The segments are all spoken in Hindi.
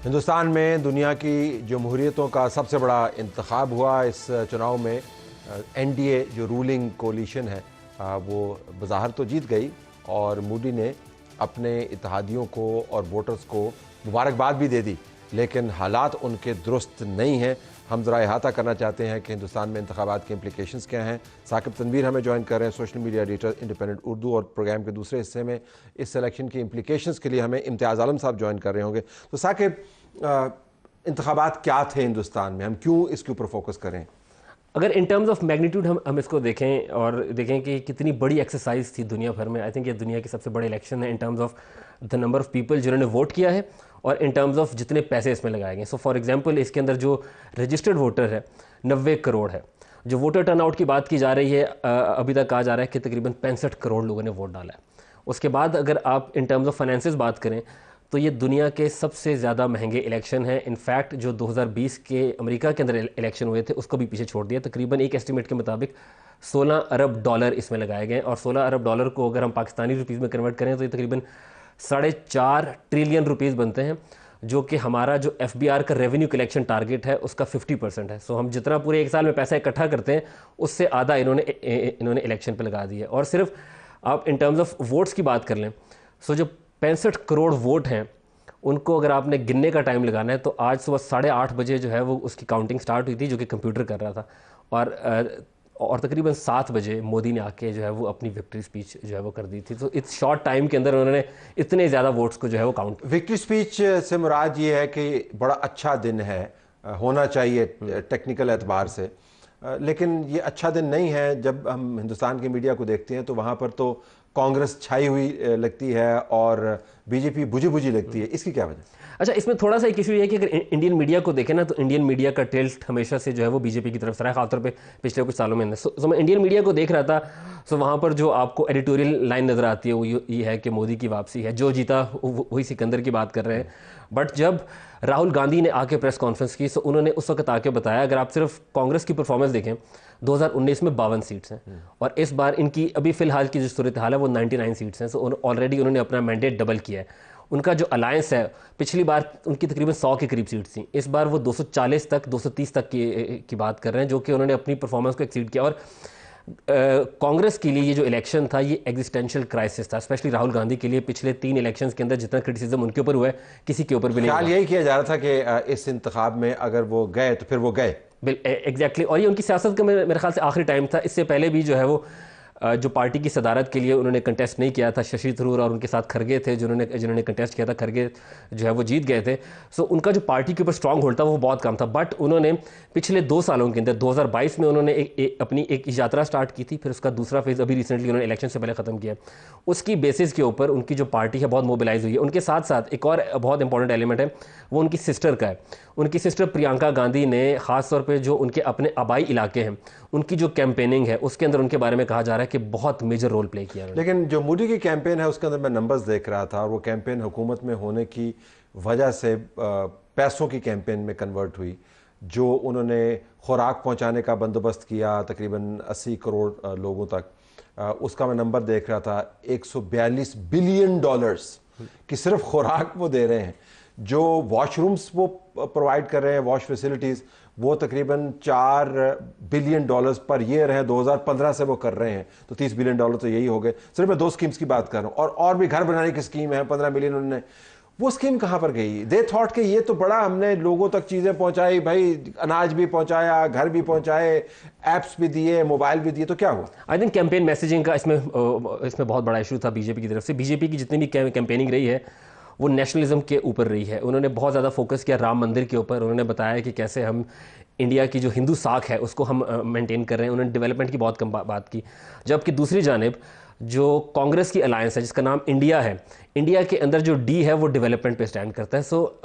हिंदुस्तान में दुनिया की जमहूरियतों का सबसे बड़ा इंतखाब हुआ। इस चुनाव में एनडीए जो रूलिंग कोलिशन है वो बज़ाहिर तो जीत गई और मोदी ने अपने इत्तेहादियों को और वोटर्स को मुबारकबाद भी दे दी, लेकिन हालात उनके दुरुस्त नहीं हैं। हम ज़रा अहाता करना चाहते हैं कि हिंदुस्तान में इंतखाबात के इम्प्लिकेशंस क्या हैं। साकिब तनवीर हमें ज्वाइन कर रहे हैं, social media editor independent Urdu, और प्रोग्राम के दूसरे हिस्से में इस सिलेक्शन की इम्प्लिकेशंस के लिए हमें इम्तियाज़ आलम साहब ज्वाइन कर रहे होंगे। तो साकिब, इंतखाबात क्या थे हिंदुस्तान में, हम क्यों इसके ऊपर फोकस करें? अगर इन टर्म्स ऑफ मैग्नीट्यूड हम इसको देखें और देखें कि कितनी बड़ी एक्सरसाइज थी दुनिया भर में, आई थिंक ये दुनिया की सबसे बड़े इलेक्शन है in terms of the number of people जिन्होंने वोट किया है और इन टर्म्स ऑफ जितने पैसे इसमें लगाए गए। सो फॉर एग्जांपल इसके अंदर जो रजिस्टर्ड वोटर है 90 करोड़ है। जो वोटर टर्नआउट की बात की जा रही है, अभी तक कहा जा रहा है कि तकरीबन 65 करोड़ लोगों ने वोट डाला है। उसके बाद अगर आप इन टर्म्स ऑफ फाइनेंसेस बात करें तो ये दुनिया के सबसे ज़्यादा महंगे इलेक्शन है। इनफैक्ट जो 2020 के अमेरिका के अंदर इलेक्शन हुए थे उसको भी पीछे छोड़ दिया। तकरीबन एक एस्टिमेट के मुताबिक 16 अरब डॉलर इसमें लगाए गए और 16 अरब डॉलर को अगर हम पाकिस्तानी रुपीज़ में कन्वर्ट करें तो ये तकरीबन 4.5 ट्रिलियन रुपीज़ बनते हैं, जो कि हमारा जो FBR का रेवेन्यू कलेक्शन टारगेट है उसका 50% है। सो हम जितना पूरे एक साल में पैसा इकट्ठा करते हैं उससे आधा इन्होंने इलेक्शन पे लगा दिया। और सिर्फ आप इन टर्म्स ऑफ वोट्स की बात कर लें, सो जो 65 करोड़ वोट हैं उनको अगर आपने गिनने का टाइम लगाना है तो आज सुबह 8:30 बजे जो है वो उसकी काउंटिंग स्टार्ट हुई थी, जो कि कंप्यूटर कर रहा था, और तकरीबन 7 बजे मोदी ने आके जो है वो अपनी विक्ट्री स्पीच जो है वो कर दी थी। तो इस शॉर्ट टाइम के अंदर उन्होंने इतने ज़्यादा वोट्स को जो है वो काउंट। विक्ट्री स्पीच से मुराद ये है कि बड़ा अच्छा दिन है, होना चाहिए टेक्निकल एतबार से, लेकिन ये अच्छा दिन नहीं है। जब हम हिंदुस्तान की मीडिया को देखते हैं तो वहाँ पर तो कांग्रेस छाई हुई लगती है और बीजेपी बुझी बुझी लगती है। इसकी क्या वजह? अच्छा, इसमें थोड़ा सा एक इशू ये है कि अगर इंडियन मीडिया को देखें ना तो इंडियन मीडिया का टिल्ट हमेशा से जो है वो बीजेपी की तरफ से रहा है, खासतौर पे पिछले कुछ सालों में अंदर। सो मैं इंडियन मीडिया को देख रहा था, सो वहाँ पर जो आपको एडिटोरियल लाइन नज़र आती है वो ये है कि मोदी की वापसी है, जो जीता वही सिकंदर की बात कर रहे हैं। बट जब राहुल गांधी ने आके प्रेस कॉन्फ्रेंस की तो उन्होंने उस वक्त आके बताया, अगर आप सिर्फ कांग्रेस की परफॉर्मेंस देखें 2019 में 52 सीट्स हैं और इस बार इनकी अभी फिलहाल की जो सूरत हाल है वो 99 सीट्स हैं। सो ऑलरेडी उन्होंने अपना मैंडेट डबल किया है। उनका जो अलायंस है, पिछली बार उनकी तकरीबन 100 के करीब सीट्स थी, इस बार वो 240 तक 230 तक की बात कर रहे हैं, जो कि उन्होंने अपनी परफॉर्मेंस को एक्सीड किया। और कांग्रेस के लिए ये जो इलेक्शन था ये एग्जिस्टेंशियल क्राइसिस था, स्पेशली राहुल गांधी के लिए। पिछले 3 इलेक्शंस के अंदर जितना क्रिटिसिज्म उनके ऊपर हुआ है किसी के ऊपर भी नहीं। ख्याल यही किया जा रहा था कि इस इंतखाब में अगर वो गए तो फिर वो गए। एग्जैक्टली, और ये उनकी सियासत का मेरे ख्याल से आखिरी टाइम था। इससे पहले भी जो है वो जो पार्टी की सदारत के लिए उन्होंने कंटेस्ट नहीं किया था, शशि थरूर और उनके साथ खरगे थे जिन्होंने कंटेस्ट किया था। खरगे जो है वो जीत गए थे। सो उनका जो पार्टी के ऊपर स्ट्रांग होल्ड था वो बहुत कम था। बट उन्होंने पिछले 2 सालों के अंदर 2022 में उन्होंने अपनी एक यात्रा स्टार्ट की थी, फिर उसका दूसरा फेज़ अभी रिसेंटली उन्होंने इलेक्शन से पहले ख़त्म किया। उसकी बेसिस के ऊपर उनकी जो पार्टी है बहुत मोबिलाइज हुई है। उनके साथ साथ एक और बहुत इंपॉर्टेंट एलिमेंट है, वो उनकी सिस्टर का है। उनकी सिस्टर प्रियंका गांधी ने ख़ास तौर पे जो उनके अपने आबाई इलाके हैं उनकी जो कैंपेनिंग है उसके अंदर उनके बारे में कहा जा रहा है कि बहुत मेजर रोल प्ले किया। लेकिन जो मोदी की कैंपेन है उसके अंदर मैं नंबर्स देख रहा था और वो कैंपेन हुकूमत में होने की वजह से पैसों की कैंपेन में कन्वर्ट हुई। जो उन्होंने खुराक पहुंचाने का बंदोबस्त किया तकरीबन 80 करोड़ लोगों तक, उसका मैं नंबर देख रहा था 142 बिलियन डॉलर्स की सिर्फ खुराक वो दे रहे हैं। जो वॉशरूम्स वो प्रोवाइड कर रहे हैं, वॉश फैसिलिटीज़, वो तकरीबन 4 बिलियन डॉलर्स पर ईयर है। 2015 से वो कर रहे हैं तो 30 बिलियन डॉलर तो यही हो गए। सिर्फ मैं 2 स्कीम्स की बात कर रहा हूँ, और भी घर बनाने की स्कीम है 15 बिलियन। उन्होंने वो स्कीम कहाँ पर गई? दे थॉट कि ये तो बड़ा हमने लोगों तक चीज़ें पहुँचाई, भाई अनाज भी पहुँचाया, घर भी पहुँचाए, ऐप्स भी दिए, मोबाइल भी दिए, तो क्या हुआ? आई थिंक कैंपेन मैसेजिंग का इसमें बहुत बड़ा इशू था बीजेपी की तरफ से। बीजेपी की जितनी भी कैंपेनिंग रही है वो नेशनलिज्म के ऊपर रही है। उन्होंने बहुत ज़्यादा फोकस किया राम मंदिर के ऊपर। उन्होंने बताया कि कैसे हम इंडिया की जो हिंदू साख है उसको हम मेंटेन कर रहे हैं। उन्होंने डेवलपमेंट की बहुत कम बात की। जबकि दूसरी जानिब जो कांग्रेस की अलायंस है जिसका नाम इंडिया है, इंडिया के अंदर जो डी है वो डेवलपमेंट पे स्टैंड करता है। सो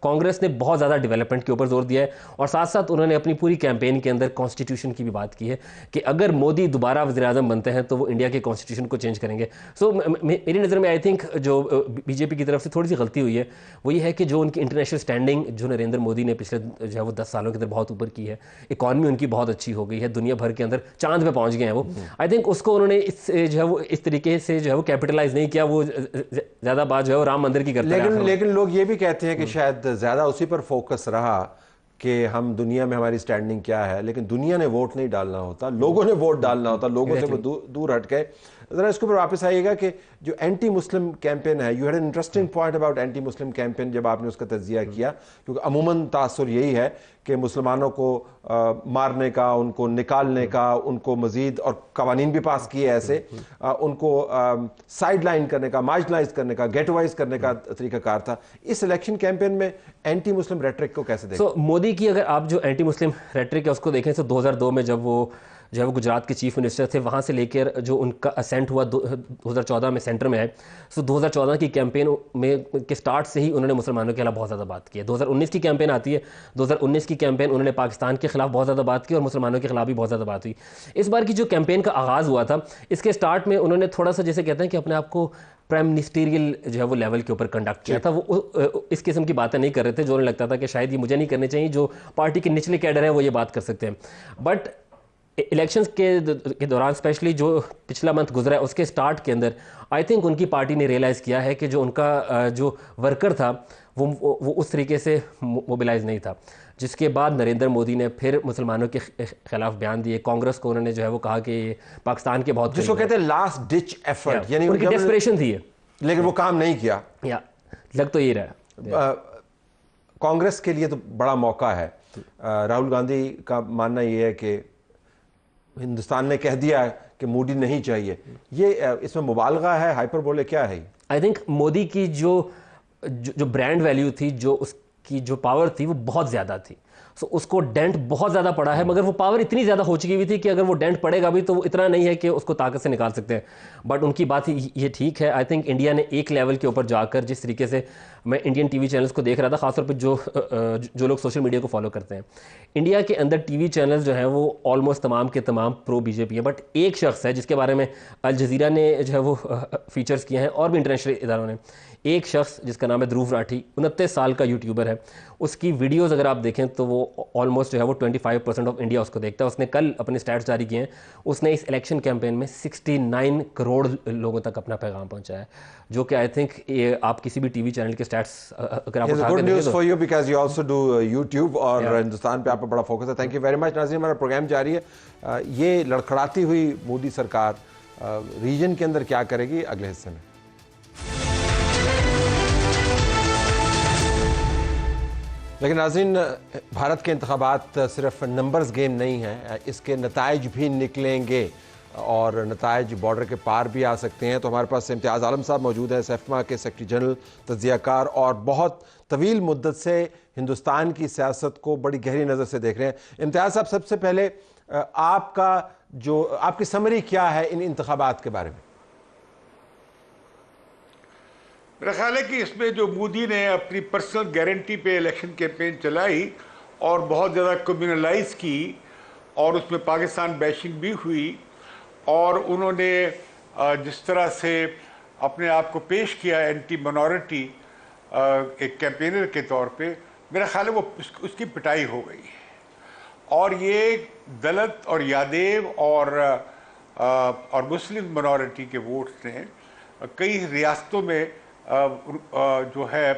कांग्रेस ने बहुत ज़्यादा डेवलपमेंट के ऊपर जोर दिया है और साथ साथ उन्होंने अपनी पूरी कैंपेन के अंदर कॉन्स्टिट्यूशन की भी बात की है कि अगर मोदी दोबारा वज़ीर-ए-आज़म बनते हैं तो वो इंडिया के कॉन्स्टिट्यूशन को चेंज करेंगे। सो मेरी नज़र में आई थिंक जो बीजेपी की तरफ से थोड़ी सी गलती हुई है वो ये है कि जो उनकी इंटरनेशनल स्टैंडिंग जो नरेंद्र मोदी ने पिछले जो है वो 10 सालों के अंदर बहुत ऊपर की है, इकॉनमी उनकी बहुत अच्छी हो गई है, दुनिया भर के अंदर चांद पे पहुँच गए हैं वो। आई थिंक उसको उन्होंने इस जो है वो इस तरीके से जो है वो कैपिटलाइज नहीं किया। वो ज़्यादा बात जो है वो राम मंदिर की करते हैं। लेकिन लोग ये भी कहते हैं कि शायद ज़्यादा उसी पर फोकस रहा कि हम दुनिया में हमारी स्टैंडिंग क्या है, लेकिन दुनिया ने वोट नहीं डालना होता, लोगों ने वोट डालना होता, लोगों से वो दूर हट गए। ज़रा इसके ऊपर वापस आइएगा कि जो एंटी मुस्लिम कैंपेन है, you had an interesting point about anti Muslim campaign जब आपने उसका तज्जिया किया, क्योंकि अमूमन तासुर यही है कि मुसलमानों को मारने का, उनको निकालने का, उनको मजीद, और कवानीन भी पास किए ऐसे, उनको साइड लाइन करने का, मार्जिनलाइज करने का, गेटवाइज करने का तरीकाकार था। इस इलेक्शन कैंपेन में एंटी मुस्लिम रेटरिक को कैसे देखें? मोदी की अगर आप जो एंटी मुस्लिम रेटरिक है उसको देखें तो 2002 में जब वो जो है वो गुजरात के चीफ मिनिस्टर थे, वहाँ से लेकर जो उनका असेंट हुआ 2014 में सेंटर में आए, 2014 की कैंपेन में के स्टार्ट से ही उन्होंने मुसलमानों के खिलाफ बहुत ज़्यादा बात की है। 2019 की कैंपेन आती है, 2019 की कैंपेन उन्होंने पाकिस्तान के खिलाफ बहुत ज़्यादा बात की और मुसलमानों के खिलाफ भी बहुत ज़्यादा बात हुई। इस बार की जो कैंपेन का आगाज़ हुआ था, इसके स्टार्ट में उन्होंने थोड़ा सा जैसे कहते हैं कि अपने आप को प्राइम मिनिस्टीरियल जो है वो लेवल के ऊपर कंडक्ट किया था। वो इस किस्म की बातें नहीं कर रहे थे जो उन्हें लगता था कि शायद ये मुझे नहीं करनी चाहिए, जो पार्टी के निचले कैडर हैं वो ये बात कर सकते हैं। बट इलेक्शंस के दौरान, स्पेशली जो पिछला मंथ गुजरा है उसके स्टार्ट के अंदर, आई थिंक उनकी पार्टी ने रियलाइज़ किया है कि जो उनका जो वर्कर था वो उस तरीके से मोबिलाइज नहीं था, जिसके बाद नरेंद्र मोदी ने फिर मुसलमानों के खिलाफ बयान दिए। कांग्रेस को उन्होंने जो है वो कहा कि पाकिस्तान के बहुत, जिसको कहते हैं लास्ट डिच एफर्ट, यानी उनकी डेस्परेशन थी, लेकिन वो काम नहीं किया, या लग तो यही रहा। कांग्रेस के लिए तो बड़ा मौका है। राहुल गांधी का मानना ये है कि हिंदुस्तान ने कह दिया कि मोदी नहीं चाहिए, ये इसमें मुबालगा है, हाइपरबोले, क्या है? आई थिंक मोदी की जो ब्रांड वैल्यू थी, जो उसकी जो पावर थी वो बहुत ज़्यादा थी। सो उसको डेंट बहुत ज़्यादा पड़ा है, मगर वो पावर इतनी ज़्यादा हो चुकी हुई थी कि अगर वो डेंट पड़ेगा भी तो वो इतना नहीं है कि उसको ताकत से निकाल सकते हैं। बट उनकी बात ये ठीक है। आई थिंक इंडिया ने एक लेवल के ऊपर जाकर, जिस तरीके से मैं इंडियन टीवी चैनल्स को देख रहा था, खासतौर पर जो लोग सोशल मीडिया को फॉलो करते हैं, इंडिया के अंदर टीवी चैनल्स जो हैं वो ऑलमोस्ट तमाम के तमाम प्रो बीजेपी है। बट एक शख्स है जिसके बारे में अल जजीरा ने जो है वो फीचर्स किए हैं और भी इंटरनेशनल इदारों ने, एक शख्स जिसका नाम है ध्रुव राठी, 29 साल का यूट्यूबर है। उसकी वीडियोस अगर आप देखें तो वो ऑलमोस्ट जो है वो 25% ऑफ इंडिया उसको देखता है। उसने कल अपने स्टैट्स जारी किए हैं, उसने इस इलेक्शन कैंपेन में 69 करोड़ लोगों तक अपना पैगाम पहुंचाया है, जो कि आई थिंक आप किसी भी टीवी चैनल के स्टैट्स अगर आप good news for you because you also do YouTube, और हिंदुस्तान पे आपका बड़ा फोकस है। थैंक यू वेरी मच नाज़रीन, हमारा प्रोग्राम जारी है। ये लड़खड़ाती हुई मोदी सरकार रीजन के अंदर क्या करेगी, अगले हिस्से में। लेकिन नाज़रीन, भारत के इंतखाबात सिर्फ नंबर्स गेम नहीं है, इसके नताइज भी निकलेंगे और नताइज बॉर्डर के पार भी आ सकते हैं। तो हमारे पास इम्तियाज़ आलम साहब मौजूद हैं, सेफ्मा के सेक्रेटरी जनरल, तज्ज़ियाकार, और बहुत तवील मुद्दत से हिंदुस्तान की सियासत को बड़ी गहरी नज़र से देख रहे हैं। इम्तियाज़ साहब, सबसे पहले आपकी समरी क्या है इन इंतखाबात के बारे में? मेरा ख्याल है कि इसमें जो मोदी ने अपनी पर्सनल गारंटी पे इलेक्शन कैंपेन चलाई और बहुत ज़्यादा कम्युनलाइज की, और उसमें पाकिस्तान बैशिंग भी हुई, और उन्होंने जिस तरह से अपने आप को पेश किया एंटी माइनॉरिटी एक कैंपेनर के तौर पे, मेरा ख्याल है वो उसकी पिटाई हो गई है। और ये दलित और यादव और मुस्लिम माइनॉरिटी के वोट्स ने कई रियासतों में जो है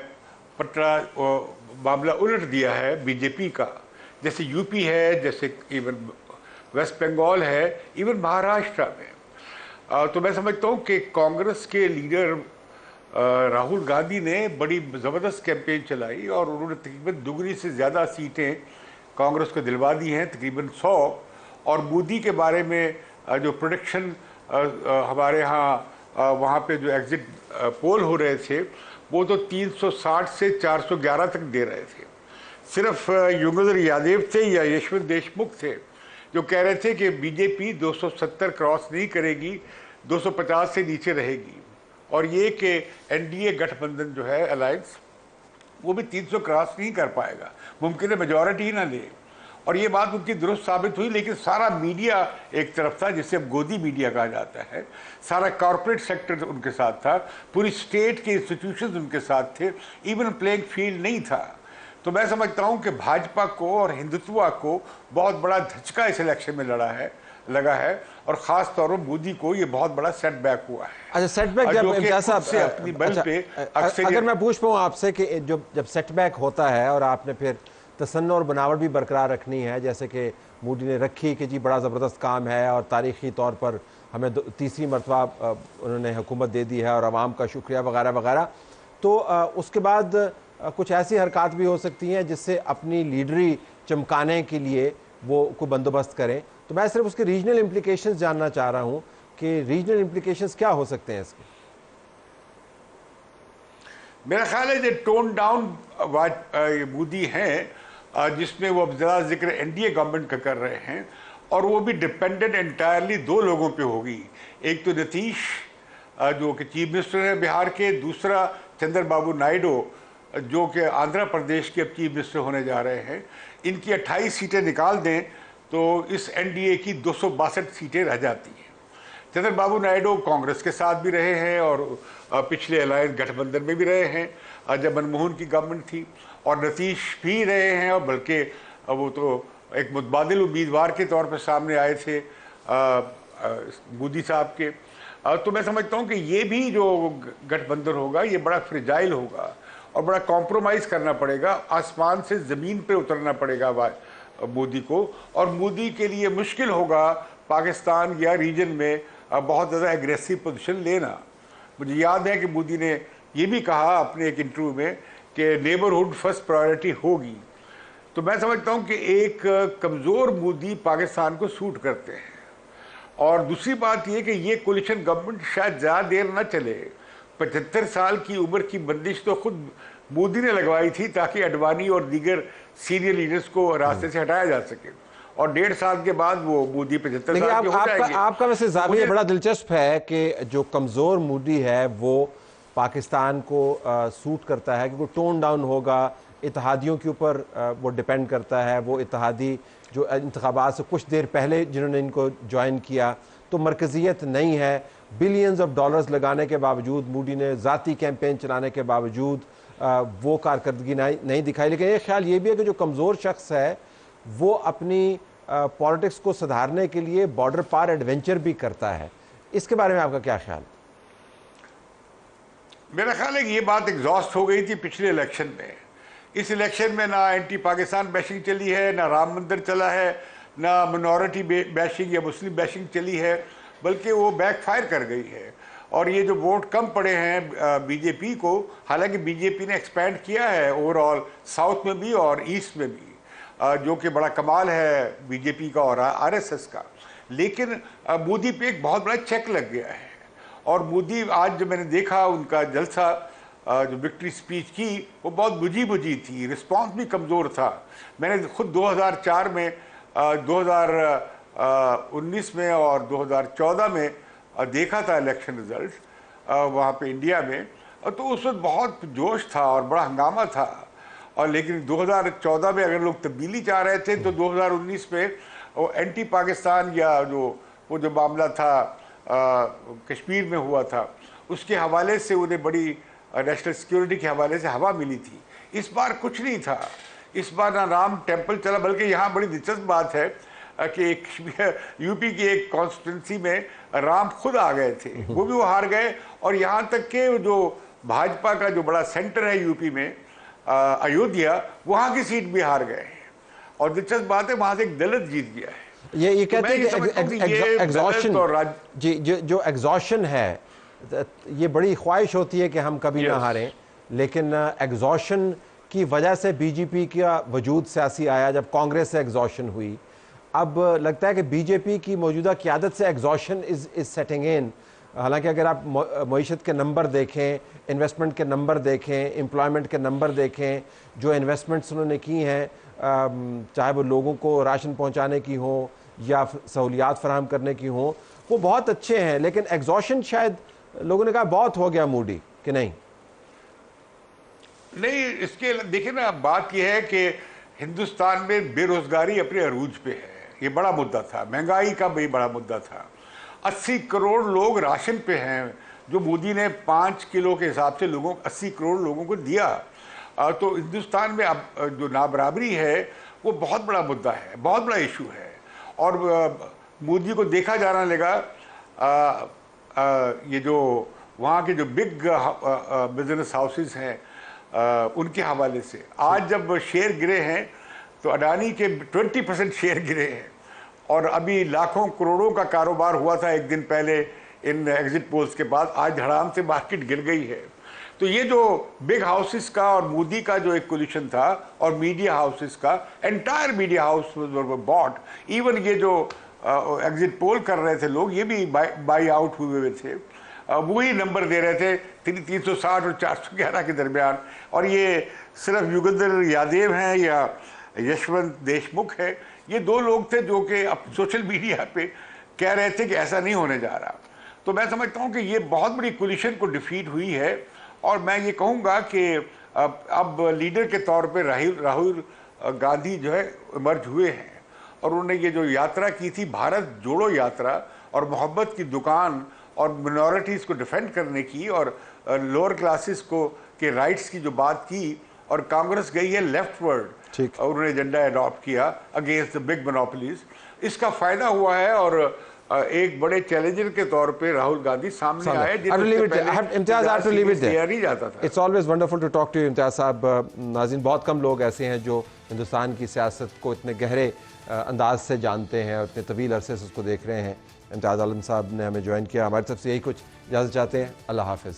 मामला उलट दिया है बीजेपी का, जैसे यूपी है, जैसे इवन वेस्ट बंगाल है, इवन महाराष्ट्र में। तो मैं समझता हूँ कि कांग्रेस के लीडर राहुल गांधी ने बड़ी ज़बरदस्त कैंपेन चलाई और उन्होंने तकरीबन दुगनी से ज़्यादा सीटें कांग्रेस को दिलवा दी हैं, तकरीबन 100। और मोदी के बारे में जो प्रोडिक्शन हमारे यहाँ वहाँ पे जो एग्जिट पोल हो रहे थे, वो तो 360 से 411 तक दे रहे थे। सिर्फ योगेंद्र यादव थे या यशवंत देशमुख थे जो कह रहे थे कि बीजेपी 270 क्रॉस नहीं करेगी, 250 से नीचे रहेगी, और ये कि एनडीए गठबंधन जो है अलायंस, वो भी 300 क्रॉस नहीं कर पाएगा, मुमकिन है मेजॉरिटी ही ना ले। और ये बात उनकी दुरुस्त साबित हुई। लेकिन सारा मीडिया एक तरफ था, जिसे अब गोदी मीडिया कहा जाता है, सारा कॉरपोरेट सेक्टर उनके साथ था, पूरी स्टेट के इंस्टीट्यूशंस उनके साथ थे, इवन प्लेइंग फील्ड नहीं था। तो मैं समझता हूँ कि भाजपा को और हिंदुत्व को बहुत बड़ा धचका इस इलेक्शन में लड़ा है लगा है, और ख़ास तौर पर मोदी को ये बहुत बड़ा सेटबैक हुआ है। अच्छा, सेटबैक जो जब कि इम्तियाज खुद से साहब, अपनी बल अच्छा, पे अक्सर अगर मैं पूछ पाऊँ आपसे कि जब सेटबैक होता है और आपने फिर तसन्नुअ और बनावट भी बरकरार रखनी है, जैसे कि मोदी ने रखी कि जी बड़ा ज़बरदस्त काम है और तारीख़ी तौर पर हमें तीसरी मरतबा उन्होंने हुकूमत दे दी है और आवाम का शुक्रिया वगैरह वगैरह, तो उसके बाद कुछ ऐसी हरकत भी हो सकती हैं जिससे अपनी लीडरी चमकाने के लिए वो कोई बंदोबस्त करें। तो मैं सिर्फ उसके रीजनल इम्प्लीकेशंस जानना चाह रहा हूँ कि रीजनल इम्प्लीकेशंस क्या हो सकते हैं इसके। मेरा ख्याल है जो टोन डाउन मोदी हैं, जिसमें वो अब ज़्यादा जिक्र एनडीए गवर्नमेंट का कर रहे हैं, और वो भी डिपेंडेंट एंटायरली दो लोगों पे होगी। एक तो नीतीश जो कि चीफ मिनिस्टर है बिहार के, दूसरा चंद्रबाबू नायडू जो कि आंध्र प्रदेश के अब चीफ मिनिस्टर होने जा रहे हैं। इनकी 28 सीटें निकाल दें तो इस एनडीए की 262 सीटें रह जाती हैं। चंद्रबाबू नायडू कांग्रेस के साथ भी रहे हैं और पिछले अलायंस गठबंधन में भी रहे हैं जब मनमोहन की गवर्नमेंट थी, और नीतीश भी रहे हैं, और बल्कि वो तो एक मुतबादिल उम्मीदवार के तौर पर सामने आए थे मोदी साहब के। तो मैं समझता हूँ कि ये भी जो गठबंधन होगा ये बड़ा फ्रिजाइल होगा और बड़ा कॉम्प्रोमाइज़ करना पड़ेगा, आसमान से ज़मीन पे उतरना पड़ेगा मोदी को, और मोदी के लिए मुश्किल होगा पाकिस्तान या रीजन में बहुत ज़्यादा एग्रेसिव पोजीशन लेना। मुझे याद है कि मोदी ने ये भी कहा अपने एक इंटरव्यू में कि नेबरहुड फर्स्ट प्रायोरिटी होगी। तो मैं समझता हूँ कि एक कमज़ोर मोदी पाकिस्तान को सूट करते हैं, और दूसरी बात यह कि ये कोलिशन गवर्नमेंट शायद ज़्यादा देर न चले। 75 साल की उम्र की बंदिश तो खुद मोदी ने लगवाई थी ताकि अडवाणी और दीगर सीनियर लीडर्स को रास्ते से हटाया जा सके, और 1.5 साल के बाद वो मोदी 75 साल के हो जाएंगे। आपका वैसे ज़ाविया बड़ा दिलचस्प है कि जो कमज़ोर मोदी है वो पाकिस्तान को सूट करता है, क्योंकि टोन डाउन होगा, इत्तेहादियों के ऊपर वो डिपेंड करता है। वो इत्तेहादी जो इंतखाबात से कुछ देर पहले जिन्होंने इनको ज्वाइन किया, तो मरकज़ियत नहीं है। बिलियंस ऑफ डॉलर्स लगाने के बावजूद, मोदी ने ज़ाती कैंपेन चलाने के बावजूद वो कारकर्दगी नहीं दिखाई। लेकिन एक ख्याल ये भी है कि जो कमज़ोर शख्स है वो अपनी पॉलिटिक्स को सुधारने के लिए बॉर्डर पार एडवेंचर भी करता है। इसके बारे में आपका क्या ख्याल? मेरा ख्याल है कि ये बात एग्जॉस्ट हो गई थी पिछले इलेक्शन में। इस इलेक्शन में ना एंटी पाकिस्तान बैशिंग चली है, ना राम मंदिर चला है, ना मिनॉरिटी बैशिंग या मुस्लिम बैशिंग चली है, बल्कि वो बैकफायर कर गई है। और ये जो वोट कम पड़े हैं बीजेपी को, हालांकि बीजेपी ने एक्सपैंड किया है ओवरऑल साउथ में भी और ईस्ट में भी, जो कि बड़ा कमाल है बीजेपी का और आरएसएस का। लेकिन मोदी पे एक बहुत बड़ा चेक लग गया है, और मोदी आज जो मैंने देखा उनका जलसा, जो विक्ट्री स्पीच की, वो बहुत बुझी थी, रिस्पांस भी कमज़ोर था। मैंने खुद 2004 में 2019 में और 2014 में देखा था इलेक्शन रिजल्ट वहाँ पे इंडिया में, तो उस वक्त बहुत जोश था और बड़ा हंगामा था। और लेकिन 2014 में अगर लोग तब्दीली चाह रहे थे तो 2019 में वो एंटी पाकिस्तान या वो जो मामला था कश्मीर में हुआ था, उसके हवाले से उन्हें बड़ी नेशनल सिक्योरिटी के हवाले से हवा मिली थी। इस बार कुछ नहीं था। इस बार ना राम टेम्पल चला, बल्कि यहाँ बड़ी दिलचस्प बात है कि एक यूपी की एक कॉन्स्टिट्यूंसी में राम खुद आ गए थे, वो भी वो हार गए। और यहाँ तक के जो भाजपा का जो बड़ा सेंटर है यूपी में, अयोध्या, वहाँ की सीट भी हार गए। और दिलचस्प बात है, वहाँ से एक दलित जीत गया है। ये कहते हैं कि एग्जॉशन, जी जो एग्जॉशन है, ये बड़ी ख्वाहिश होती है कि हम कभी ना हारें, लेकिन एग्जॉशन की वजह से बीजेपी का वजूद सियासी आया जब कांग्रेस से एग्जॉशन हुई। अब लगता है कि बीजेपी की मौजूदा क़यादत से एग्जॉशन इज़ सेटिंग इन। हालांकि अगर आप मईशत के नंबर देखें, इन्वेस्टमेंट के नंबर देखें, एम्प्लॉयमेंट के नंबर देखें, जो इन्वेस्टमेंट्स उन्होंने की हैं, चाहे वो लोगों को राशन पहुंचाने की हो या सहूलियात फराहम करने की हो, वो बहुत अच्छे हैं। लेकिन एग्जॉशन शायद लोगों ने कहा बहुत हो गया मोदी, कि नहीं? इसके देखिए ना, बात यह है कि हिंदुस्तान में बेरोजगारी अपने अरूज पे है, ये बड़ा मुद्दा था। महंगाई का भी बड़ा मुद्दा था। 80 करोड़ लोग राशन पे हैं, जो मोदी ने 5 किलो के हिसाब से 80 करोड़ लोगों को दिया। तो हिंदुस्तान में अब जो नाबराबरी है वो बहुत बड़ा मुद्दा है, बहुत बड़ा इशू है। और मोदी को देखा जाने लगा ये जो वहाँ के जो बिग बिजनेस हाउसेस हैं उनके हवाले से। आज जब शेयर गिरे हैं तो अडानी के 20% शेयर गिरे हैं, और अभी लाखों करोड़ों का कारोबार हुआ था एक दिन पहले इन एग्जिट पोल्स के बाद, आज धड़ाम से मार्केट गिर गई है। तो ये जो बिग हाउसेस का और मोदी का जो एक कोलिशन था और मीडिया हाउसेस का, entire media house bought, even ये जो एग्जिट पोल कर रहे थे लोग, ये भी बाई आउट हुए थे, वही नंबर दे रहे थे 360 और 411 के दरमियान। और ये सिर्फ युगेंद्र यादव हैं या यशवंत देशमुख है, ये दो लोग थे जो कि अब सोशल मीडिया पे कह रहे थे कि ऐसा नहीं होने जा रहा। तो मैं समझता हूँ कि ये बहुत बड़ी कोलिशन को डिफीट हुई है, और मैं ये कहूँगा कि अब लीडर के तौर पे राहुल गांधी जो है इमर्ज हुए हैं, और उन्होंने ये जो यात्रा की थी भारत जोड़ो यात्रा, और मोहब्बत की दुकान और मिनॉरिटीज़ को डिफेंड करने की, और लोअर क्लासेस को के राइट्स की जो बात की, और कांग्रेस गई है लेफ्टवर्ड, और उन्होंने एजेंडा अडॉप्ट किया अगेंस्ट द बिग मोनोपोलीज। इसका फायदा हुआ है, और एक बड़े चैलेंजर के तौर पे राहुल गांधी सामने आए। It's always wonderful to talk to you Imtiaz साहब। नाज़रीन, बहुत कम लोग ऐसे हैं जो हिंदुस्तान की सियासत को इतने गहरे अंदाज से जानते हैं और इतने तवील अरसे से उसको देख रहे हैं। इम्तियाज आलम साहब ने हमें ज्वाइन किया। हमारी तरफ से यही कुछ इजाज़त चाहते हैं। अल्लाह हाफ़िज़।